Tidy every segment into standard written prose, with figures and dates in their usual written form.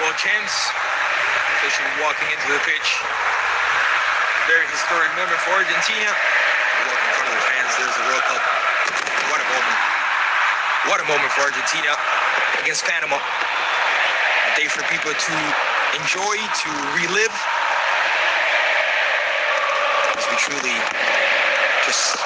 world champs officially walking into the pitch. Very historic moment for Argentina. They walk in front of their fans. There's the World Cup. What a moment. What a moment for Argentina against Panama. A day for people to enjoy, to relive. As we truly just...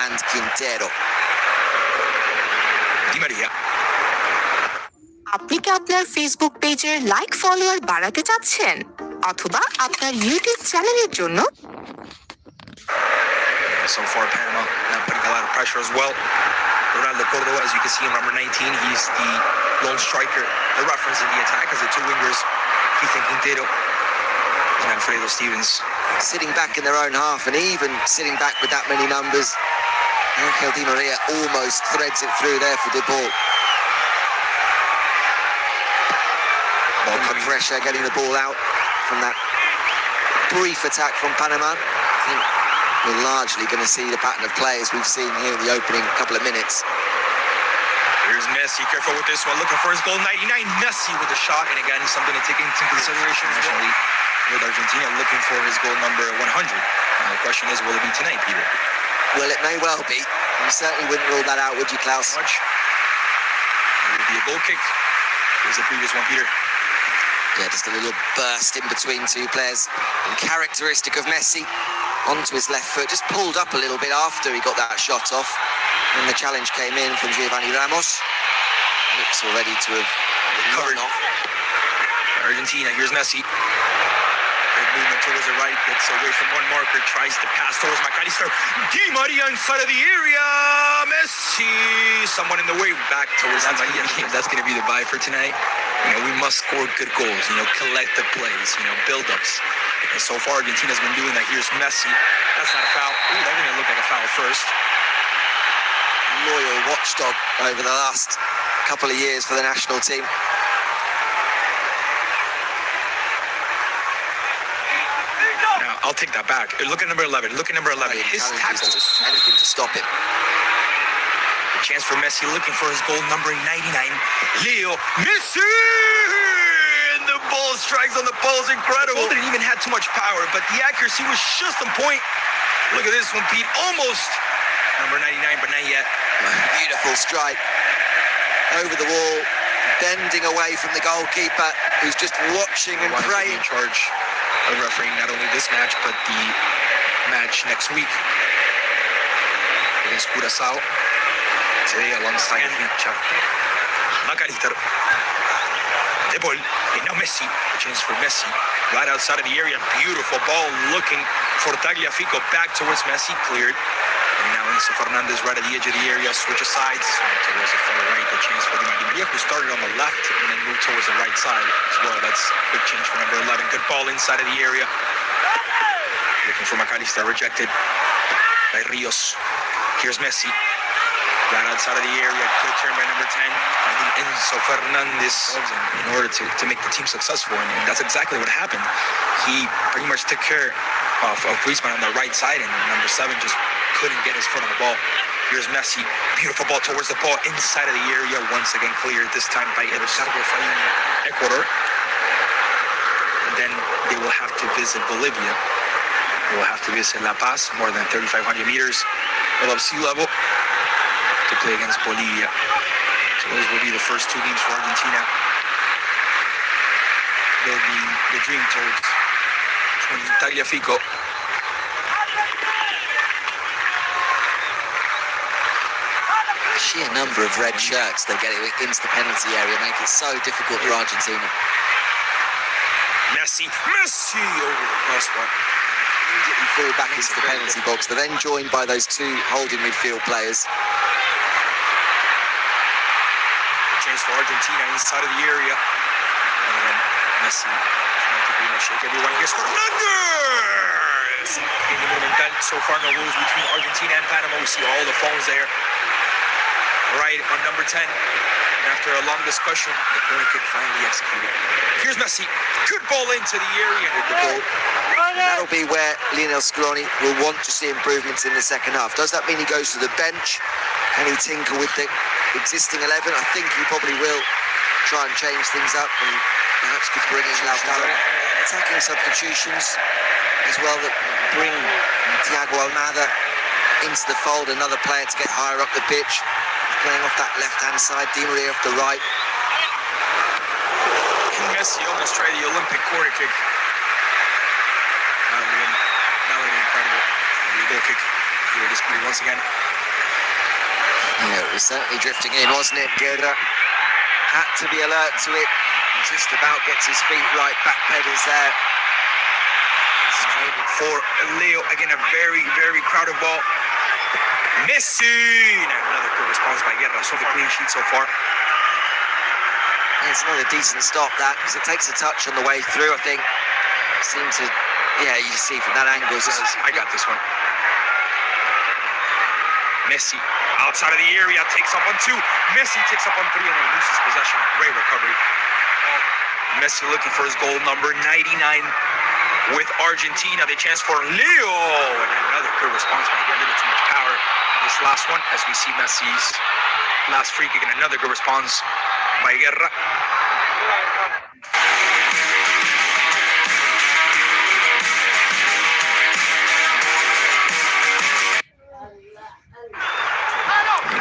and Quintero. Di Maria. আপনি কি আপনার Facebook পেজের like follower বাড়াতে চাচ্ছেন অথবা আপনার YouTube চ্যানেলের জন্য So far Panama not putting a lot of pressure as well. Ronaldo Córdoba, as you can see in number 19, he's the lone striker, the reference in the attack as the two wingers, Ethan Quintero and Alfredo Stevens. Sitting back in their own half and even sitting back with that many numbers. Angel Di Maria almost threads it through there for De Paul. Ball The pressure, getting the ball out from that brief attack from Panama. I think we're largely going to see the pattern of play as we've seen here in the opening couple of minutes. Here's Messi, careful with this one, looking for his goal, 99. Messi with a shot, and again, something to take into consideration nationally with Argentina looking for his goal number 100. Now, the question is, will it be tonight, Peter? Well, it may well be. You certainly wouldn't rule that out, would you, Klaus? Much. It will be a goal kick. Here's the previous one, Peter. Yeah, just a little burst in between two players. And characteristic of Messi, onto his left foot, just pulled up a little bit after he got that shot off. And the challenge came in from Giovanni Ramos. Looks already to have Recovered. run off. Argentina, here's Messi. Good movement towards the right, gets away from one marker, tries to pass towards McAllister. Di Maria inside of the area. Messi, someone in the way, back towards Di Maria. That's going to be the vibe for tonight. You know, we must score good goals, you know, collective plays, you know, build-ups. And so far, Argentina's been doing that. Here's Messi. That's not a foul. Ooh, that didn't look like a foul first. Loyal watchdog over the last couple of years for the national team. Now, I'll take that back. Look at number 11. Look at number 11. His tackle is anything to stop him. a chance for Messi looking for his goal number 99. Leo Messi! And the ball strikes on the post. Incredible. The ball didn't even have too much power, but the accuracy was just on point. Look at this one, Pete. Almost number 99, but not yet. Beautiful strike. Over the wall, bending away from the goalkeeper, who's just watching and praying. In charge of refereeing not only this match, but the match next week against Curaçao. Today alongside Richard McAllister. De Paul, and now Messi. A chance for Messi. Right outside of the area. Beautiful ball looking for Tagliafico. Back towards Messi. Cleared. And now Enzo Fernandez right at the edge of the area. Switches sides. Towards the far right. A chance for Di Maria, who started on the left and then moved towards the right side as well. That's a good change for number 11. Good ball inside of the area. Looking for McAllister. Rejected by Rios. Here's Messi. Right outside of the area, good turn by number 10. Enzo Fernandez in order to make the team successful, and that's exactly what happened. He pretty much took care of Griezmann on the right side, and number 7 just couldn't get his foot on the ball. Here's Messi, beautiful ball towards the ball, inside of the area, once again cleared, this time by Ricardo Faini, Ecuador. then they will have to visit Bolivia. They will have to visit La Paz, more than 3,500 meters above sea level, to play against Bolivia. So those will be the first two games for Argentina. Building the dream towards Tagliafico. The sheer number of red shirts they get into the penalty area make it so difficult for Argentina. Messi over the crossbar. Immediately fall back into the penalty box. They're then joined by those two holding midfield players. Chance for Argentina inside of the area. And then Messi trying to pretty much shake everyone. Here's Fernandez! In the Monumental, so far no rules between Argentina and Panama. We see all the phones there. Right on number 10. And after a long discussion, the corner kick finally executed. Here's Messi. Good ball into the area. The ball. That'll be where Lionel Scaloni will want to see improvements in the second half. Does that mean he goes to the bench? Can he tinker with the existing 11? I think he probably will try and change things up and perhaps could bring in Lautaro. Attacking substitutions as well that bring Thiago Almada into the fold, another player to get higher up the pitch. Playing off that left-hand side, Di Maria off the right. Messi almost tried the Olympic corner kick. That would have been incredible. The goal kick. Here it is once again. Yeah, it was certainly drifting in, wasn't it? Guerra had to be alert to it. Just about gets his feet right, back pedals there. For Leo, again, a very, very crowded ball. Messi! And another good response by Guerra. So the clean sheet so far. Yeah, it's another decent stop, that, because it takes a touch on the way through, I think. Seemed to, yeah, you see from that angle. I got this one. Messi, outside of the area, takes up on 2. Messi takes up on 3 and then loses possession. Great recovery. Messi looking for his goal number 99 with Argentina. The chance for Leo. And another good response by Guerra. A little too much power. This last one, as we see Messi's last free kick, and another good response by Guerra.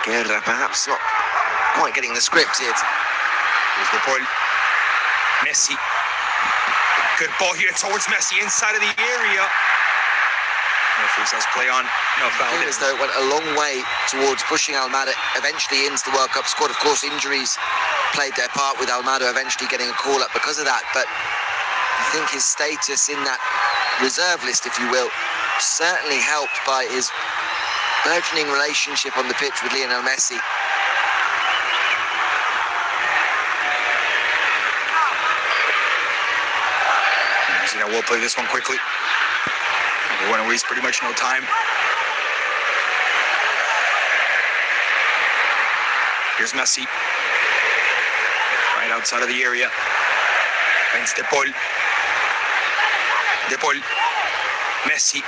Guerra perhaps not quite getting the script here. Here's the ball. Messi. Good ball here towards Messi inside of the area. Referee says play on. No foul. It as though it went a long way towards pushing Almada eventually into the World Cup squad. Of course, injuries played their part with Almada eventually getting a call up because of that. But I think his status in that reserve list, if you will, certainly helped by his burgeoning relationship on the pitch with Lionel Messi. Argentina will play this one quickly. They want to waste pretty much no time. Here's Messi. Right outside of the area. Finds De Paul. De Paul. Messi.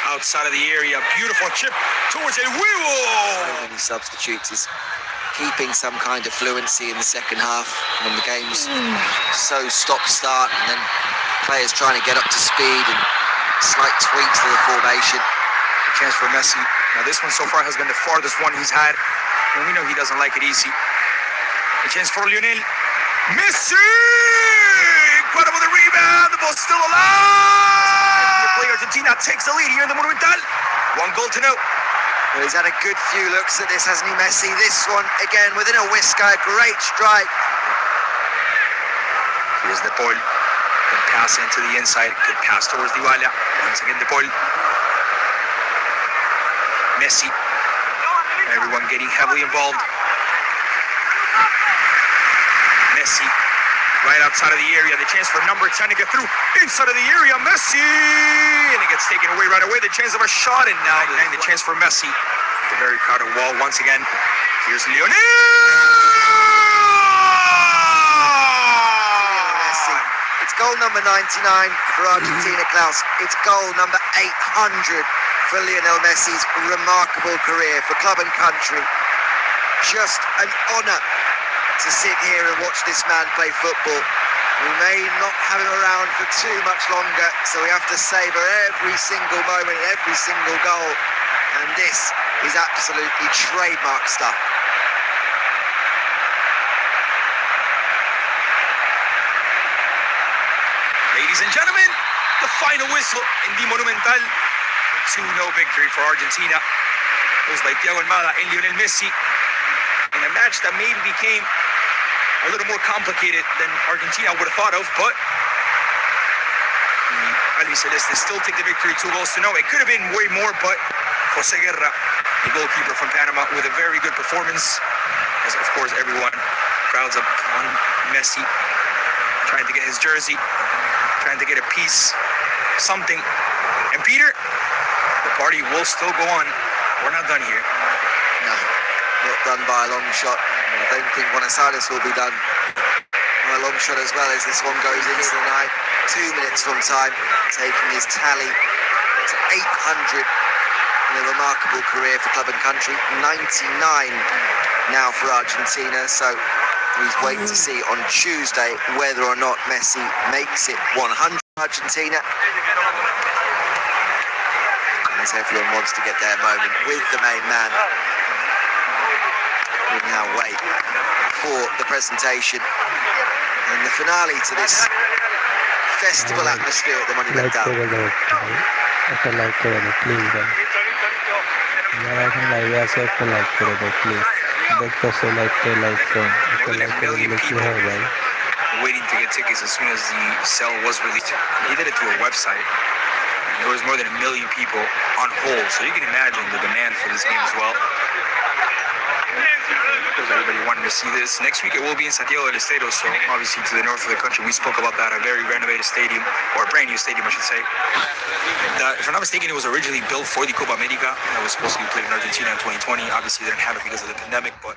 Outside of the area. Beautiful chip towards El Huevo. So many substitutes is keeping some kind of fluency in the second half when the game's so stop-start, and then players trying to get up to speed and slight tweaks to the formation. Chance for Messi. Now this one so far has been the farthest one he's had, and we know he doesn't like it easy. A chance for Lionel Messi! Incredible, the rebound, the ball's still alive! Play Argentina takes the lead here in the Monumental. 1-0. Well, he's had a good few looks at this, hasn't he, Messi? This one, again, within a whisker, great strike. Here's De Paul. Good pass into the inside. Good pass towards Dybala. Once again, De Paul. Messi. Everyone getting heavily involved. Messi. Right outside of the area. The chance for number 10 to get through. Inside of the area. Messi. And it gets taken away right away. The chance of a shot. And now the chance for Messi. The very crowded wall once again. Here's Lionel Messi. It's goal number 99 for Argentina, Klaus. It's goal number 800 for Lionel Messi's remarkable career for club and country. Just an honour to sit here and watch this man play football. We may not have him around for too much longer, so we have to savour every single moment, every single goal. And this is absolutely trademark stuff. Ladies and gentlemen, the final whistle in the Monumental. 2-0 victory for Argentina. It was by Thiago Almada and Lionel Messi in a match that maybe became a little more complicated than Argentina would have thought of, but Albiceleste still take the victory 2-0. It could have been way more, but Jose Guerra, the goalkeeper from Panama, with a very good performance, as of course everyone crowds up on Messi, trying to get his jersey, trying to get a piece, something. And Peter, the party will still go on. We're not done here. No, not done by a long shot. I don't think Buenos Aires will be done by a long shot as well, as this one goes into the night. 2 minutes from time, taking his tally to 800 in a remarkable career for club and country. 99 now for Argentina, so we'll wait to see on Tuesday whether or not Messi makes it 100 Argentina. As everyone wants to get their moment with the main man. We now wait for the presentation and the finale to this festival atmosphere at the like Monumental. করে দাও একটা like করে দাও please ভাই যারা এখন লাইভে আছে একটা লাইক করে দাও প্লিজ দেখতেছো লাইকটা লাইক করুন একটা More than লাইক a করে million দিলে কি people হয় ভাই waiting to get tickets as soon as the sale was released. He did it through a website. There was more than 1 million people on hold, so you can imagine the demand for this game as well. Because everybody wanted to see this. Next week it will be in Santiago del Estero, so obviously to the north of the country. We spoke about that, a very renovated stadium, or a brand new stadium, I should say. That, if I'm not mistaken, it was originally built for the Copa America that was supposed to be played in Argentina in 2020. Obviously they didn't have it because of the pandemic, but